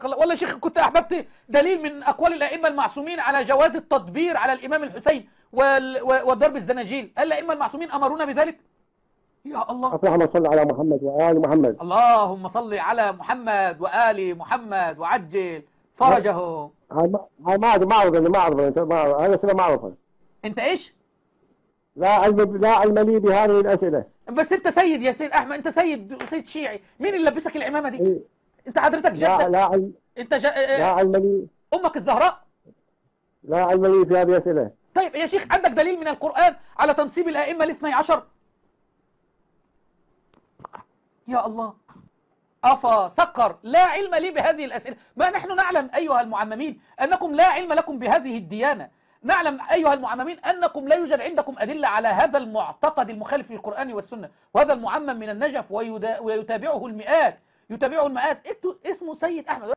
جزاك الله. والله يا شيخ كنت أحببت دليل من أقوال الأئمة المعصومين على جواز التطبير على الإمام الحسين وضرب الزناجيل. الأئمة المعصومين أمرونا بذلك. يا الله. اللهم صل على محمد وآل محمد. اللهم صل على محمد وآل محمد وعجل فرجهم. هاي ما أعرف هذا أسئلة ما أعرفها. أنت إيش؟ لا علم لي بهذه الأسئلة. بس أنت سيد يا سيد أحمد، أنت سيد شيعي، مين اللي لبسك العمامة دي؟ إيه؟ أنت حضرتك جدك؟ أنت لا علم لي. أمك الزهراء؟ لا علم لي في هذه الأسئلة. طيب يا شيخ عندك دليل من القرآن على تنصيب الأئمة الاثني عشر؟ يا الله. أفا سقر لا علم لي بهذه الأسئلة. ما نحن نعلم أيها المعممين أنكم لا علم لكم بهذه الديانة. نعلم أيها المعممين أنكم لا يوجد عندكم أدلة على هذا المعتقد المخالف للقرآن والسنة، وهذا المعمم من النجف ويتابعه المئات اسمه سيد أحمد.